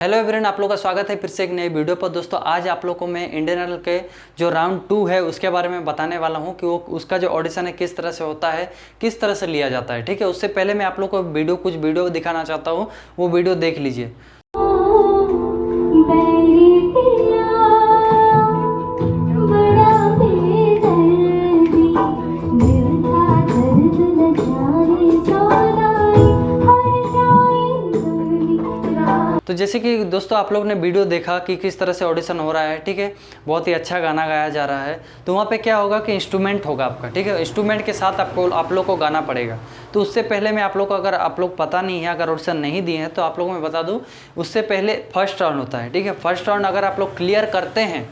Hello everyone, आप लोगों का स्वागत है फिर से एक नई वीडियो पर। दोस्तों आज आप लोगों को मैं इंडियन आइडल के जो राउंड 2 है उसके बारे में बताने वाला हूं कि वो उसका जो ऑडिशन है किस तरह से होता है, किस तरह से लिया जाता है। ठीक है, उससे पहले मैं आप लोगों को कुछ वीडियो दिखाना चाहता हूँ, वो वीडियो देख लीजिए। तो जैसे कि दोस्तों आप लोग ने वीडियो देखा कि किस तरह से ऑडिशन हो रहा है। ठीक है, बहुत ही अच्छा गाना गाया जा रहा है। तो वहाँ पे क्या होगा कि इंस्ट्रूमेंट होगा आपका। ठीक है, इंस्ट्रूमेंट के साथ आप लोग को गाना पड़ेगा। तो उससे पहले मैं आप लोग को, अगर आप लोग पता नहीं है, अगर ऑडिशन नहीं दिए हैं तो आप लोगों को मैं बता दूँ, उससे पहले फर्स्ट राउंड होता है। ठीक है, फर्स्ट राउंड अगर आप लोग क्लियर करते हैं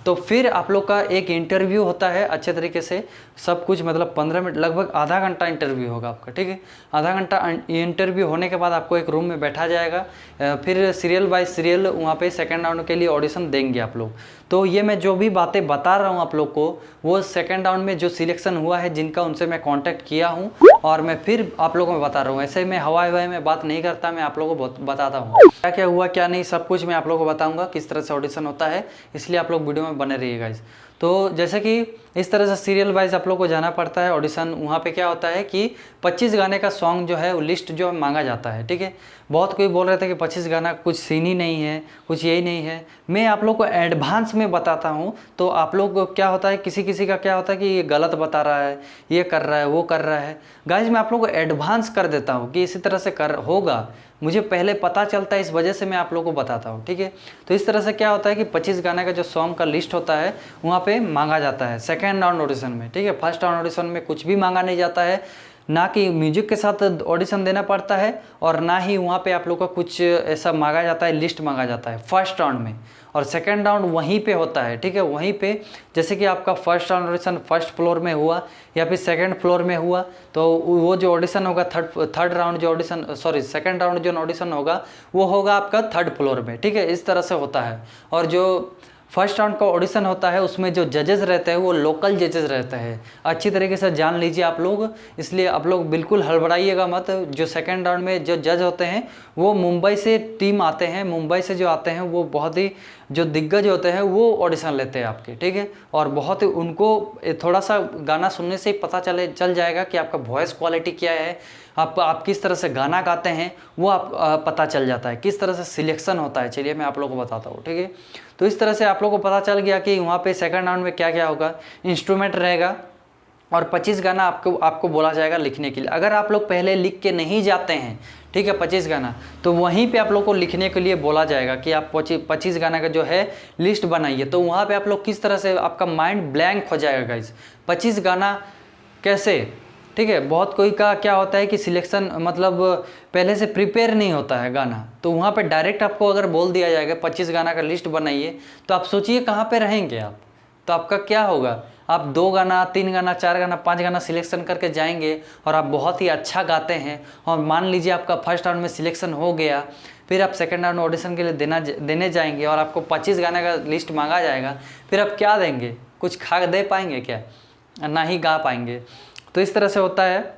तो फिर आप लोग का एक इंटरव्यू होता है अच्छे तरीके से, सब कुछ मतलब 15 मिनट, लगभग आधा घंटा इंटरव्यू होगा आपका। ठीक है, आधा घंटा इंटरव्यू होने के बाद आपको एक रूम में बैठा जाएगा, फिर सीरियल बाय सीरियल वहाँ पे सेकंड राउंड के लिए ऑडिशन देंगे आप लोग। तो ये मैं जो भी बातें बता रहा हूँ आप लोग को, वो सेकंड राउंड में जो सिलेक्शन हुआ है जिनका, उनसे मैं कांटेक्ट किया हूँ और मैं फिर आप लोगों को बता रहा हूँ। ऐसे मैं हवाई में बात नहीं करता, मैं आप लोगों को बताता हूँ क्या क्या हुआ क्या नहीं, सब कुछ मैं आप लोगों को बताऊँगा किस तरह से ऑडिशन होता है। इसलिए आप लोग वीडियो में बने रहिए गाइस। तो जैसे कि इस तरह से सीरियल वाइज आप लोग को जाना पड़ता है ऑडिशन। वहाँ पे क्या होता है कि 25 गाने का सॉन्ग जो है वो लिस्ट जो मांगा जाता है। ठीक है, बहुत कोई बोल रहे थे कि 25 गाना कुछ सीन ही नहीं है, कुछ यही नहीं है। मैं आप लोग को एडवांस में बताता हूँ। तो आप लोग को क्या होता है, किसी किसी का क्या होता है कि ये गलत बता रहा है, ये कर रहा है, वो कर रहा है। गाइज मैं आप लोग को एडवांस कर देता हूँ कि इसी तरह से होगा, मुझे पहले पता चलता है, इस वजह से मैं आप लोगों को बताता हूँ। ठीक है, तो इस तरह से क्या होता है कि 25 गाने का जो सॉन्ग का लिस्ट होता है वहाँ पे मांगा जाता है सेकंड राउंड ऑडिशन में। ठीक है, फर्स्ट राउंड ऑडिशन में कुछ भी मांगा नहीं जाता है, ना कि म्यूजिक के साथ ऑडिशन देना पड़ता है और ना ही वहाँ पे आप लोग का कुछ ऐसा मांगा जाता है, लिस्ट मांगा जाता है फर्स्ट राउंड में। और सेकंड राउंड वहीं पे होता है। ठीक है, वहीं पे जैसे कि आपका first round audition first floor में हुआ या फिर सेकंड फ्लोर में हुआ, तो वो जो ऑडिशन होगा थर्ड राउंड जो ऑडिशन, सॉरी सेकंड राउंड जो ऑडिशन होगा वो होगा आपका थर्ड फ्लोर में। ठीक है, इस तरह से होता है। और जो फर्स्ट राउंड का ऑडिशन होता है उसमें जो जजेस रहते हैं वो लोकल जजेस रहते हैं, अच्छी तरीके से जान लीजिए आप लोग। इसलिए आप लोग बिल्कुल हड़बड़ाइएगा मत। जो सेकंड राउंड में जो जज होते हैं वो मुंबई से टीम आते हैं, मुंबई से जो आते हैं वो बहुत ही जो दिग्गज होते हैं वो ऑडिशन लेते हैं आपके। ठीक है, और बहुत ही उनको थोड़ा सा गाना सुनने से ही पता चल जाएगा कि आपका वॉइस क्वालिटी क्या है, आप किस तरह से गाना गाते हैं, वो आप पता चल जाता है, किस तरह से सिलेक्शन होता है। चलिए मैं आप लोगों को बताता हूँ। ठीक है, तो इस तरह से आप लोगों को पता चल गया कि वहाँ पे सेकंड राउंड में क्या क्या होगा। इंस्ट्रूमेंट रहेगा और 25 गाना आपको बोला जाएगा लिखने के लिए। अगर आप लोग पहले लिख के नहीं जाते हैं, ठीक है, 25 गाना, तो वहीं पे आप लोग को लिखने के लिए बोला जाएगा कि आप 25 गाना का जो है लिस्ट बनाइए। तो वहाँ पे आप लोग किस तरह से, आपका माइंड ब्लैंक हो जाएगा गाइस। 25 गाना कैसे, ठीक है, बहुत कोई का क्या होता है कि सिलेक्शन मतलब पहले से प्रिपेयर नहीं होता है गाना, तो वहाँ पे डायरेक्ट आपको अगर बोल दिया जाएगा 25 गाना का लिस्ट बनाइए, तो आप सोचिए कहाँ पे रहेंगे आप। तो आपका क्या होगा, आप 2 गाना 3 गाना 4 गाना 5 गाना सिलेक्शन करके जाएंगे और आप बहुत ही अच्छा गाते हैं और मान लीजिए आपका फर्स्ट राउंड में सिलेक्शन हो गया, फिर आप सेकंड राउंड ऑडिशन के लिए देने जाएंगे और आपको 25 गाने का लिस्ट मांगा जाएगा, फिर आप क्या देंगे, कुछ खा दे पाएंगे क्या, ना ही गा पाएंगे। तो इस तरह से होता है।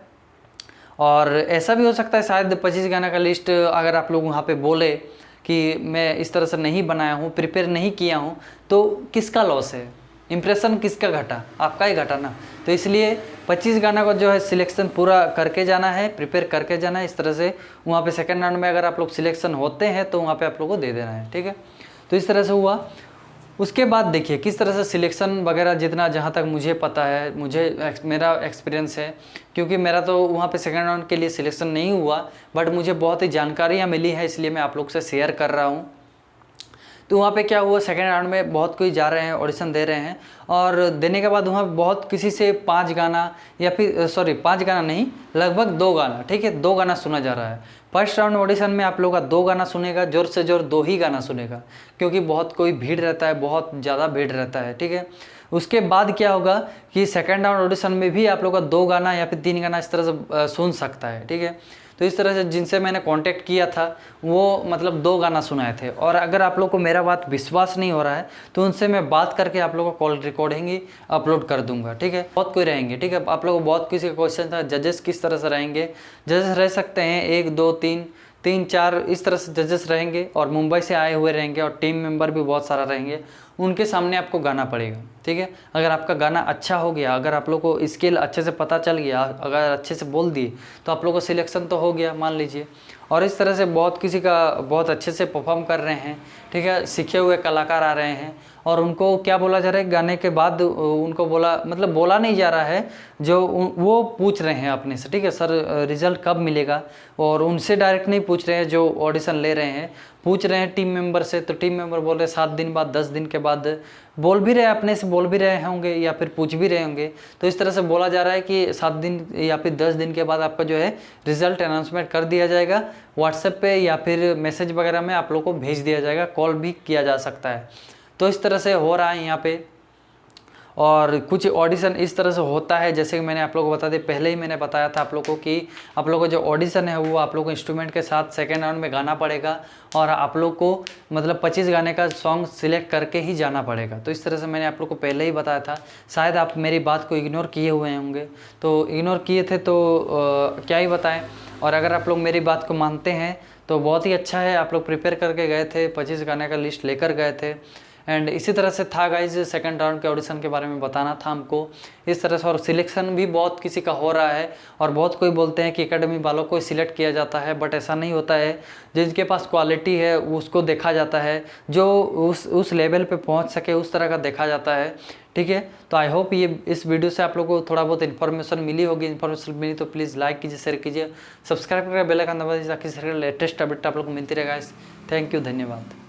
और ऐसा भी हो सकता है शायद 25 गाना का लिस्ट अगर आप लोग वहाँ पे बोले कि मैं इस तरह से नहीं बनाया हूँ, प्रिपेयर नहीं किया हूँ, तो किसका लॉस है, इम्प्रेशन किसका घटा, आपका ही घटा ना। तो इसलिए 25 गाना को जो है सिलेक्शन पूरा करके जाना है, प्रिपेयर करके जाना है। इस तरह से वहाँ पे सेकंड राउंड में अगर आप लोग सिलेक्शन होते हैं तो वहाँ पे आप लोग को दे देना है। ठीक है, तो इस तरह से हुआ। उसके बाद देखिए किस तरह से सिलेक्शन वगैरह, जितना जहाँ तक मुझे पता है, मेरा एक्सपीरियंस है, क्योंकि मेरा तो वहाँ पे सेकंड राउंड के लिए सिलेक्शन नहीं हुआ, बट मुझे बहुत ही जानकारियाँ मिली है, इसलिए मैं आप लोग से शेयर कर रहा हूँ। तो वहाँ पे क्या हुआ, सेकंड राउंड में बहुत कोई जा रहे हैं, ऑडिशन दे रहे हैं, और देने के बाद वहाँ बहुत किसी से 5 गाना या फिर 5 गाना नहीं, लगभग 2 गाना, ठीक है, 2 गाना सुना जा रहा है। फर्स्ट राउंड ऑडिशन में आप लोगों का 2 गाना सुनेगा, ज़ोर से ज़ोर 2 ही गाना सुनेगा, क्योंकि बहुत कोई भीड़ रहता है, बहुत ज़्यादा भीड़ रहता है। ठीक है, उसके बाद क्या होगा कि सेकंड राउंड ऑडिशन में भी आप लोगों का 2 गाना या फिर 3 गाना इस तरह से सुन सकता है। ठीक है, तो इस तरह से जिनसे मैंने कांटेक्ट किया था वो मतलब 2 गाना सुनाए थे। और अगर आप लोग को मेरा बात विश्वास नहीं हो रहा है तो उनसे मैं बात करके आप लोगों को कॉल रिकॉर्डिंग ही अपलोड कर दूंगा। ठीक है, बहुत कोई रहेंगे। ठीक है, आप लोगों को बहुत किसी का क्वेश्चन था जजेस किस तरह से रहेंगे। जजेस रह सकते हैं 1 2 3 3-4 इस तरह से जजेस रहेंगे और मुंबई से आए हुए रहेंगे और टीम मेंबर भी बहुत सारा रहेंगे, उनके सामने आपको गाना पड़ेगा। ठीक है, अगर आपका गाना अच्छा हो गया, अगर आप लोग को स्किल अच्छे से पता चल गया, अगर अच्छे से बोल दिए, तो आप लोग को सिलेक्शन तो हो गया मान लीजिए। और इस तरह से बहुत किसी का बहुत अच्छे से परफॉर्म कर रहे हैं, ठीक है, सीखे हुए कलाकार आ रहे हैं और उनको क्या बोला जा रहा है, गाने के बाद उनको बोला, मतलब बोला नहीं जा रहा है, जो वो पूछ रहे हैं अपने से, ठीक है सर रिजल्ट कब मिलेगा, और उनसे डायरेक्ट नहीं पूछ रहे हैं जो ऑडिशन ले रहे हैं, पूछ रहे हैं टीम मेंबर से। तो टीम मेंबर बोल रहे हैं 7 दिन बाद, 10 दिन के बाद, बोल भी रहे अपने से, बोल भी रहे होंगे या फिर पूछ भी रहे होंगे। तो इस तरह से बोला जा रहा है कि 7 दिन या फिर 10 दिन के बाद आपका जो है रिजल्ट अनाउंसमेंट कर दिया जाएगा, व्हाट्सएप पे या फिर मैसेज वगैरह में आप लोग को भेज दिया जाएगा, कॉल भी किया जा सकता है। तो इस तरह से हो रहा है यहाँ पे। और कुछ ऑडिशन इस तरह से होता है, जैसे कि मैंने आप लोगों को बता दिया, पहले ही मैंने बताया था आप लोगों को कि आप लोगों को जो ऑडिशन है वो आप लोग को इंस्ट्रूमेंट के साथ सेकेंड राउंड में गाना पड़ेगा और आप लोग को मतलब 25 गाने का सॉन्ग सिलेक्ट करके ही जाना पड़ेगा। तो इस तरह से मैंने आप लोग को पहले ही बताया था, शायद आप मेरी बात को इग्नोर किए हुए होंगे, तो इग्नोर किए थे तो क्या ही बताएं। और अगर आप लोग मेरी बात को मानते हैं तो बहुत ही अच्छा है, आप लोग प्रिपेयर करके गए थे, 25 गाने का लिस्ट लेकर गए थे। एंड इसी तरह से था गाइज, सेकंड राउंड के ऑडिशन के बारे में बताना था हमको इस तरह से। और सिलेक्शन भी बहुत किसी का हो रहा है और बहुत कोई बोलते हैं कि एकेडमी वालों को सिलेक्ट किया जाता है, बट ऐसा नहीं होता है। जिनके पास क्वालिटी है उसको देखा जाता है, जो उस लेवल पे पहुंच सके उस तरह का देखा जाता है। ठीक है, तो आई होप ये इस वीडियो से आप लोगों को थोड़ा बहुत इन्फॉर्मेशन मिली होगी। इन्फॉर्मेशन मिली तो प्लीज़ लाइक कीजिए, शेयर कीजिए, सब्सक्राइब करके बेल आइकन दबा दीजिए ताकि लेटेस्ट अपडेट आप लोग को मिलती रहेगा। थैंक यू, धन्यवाद।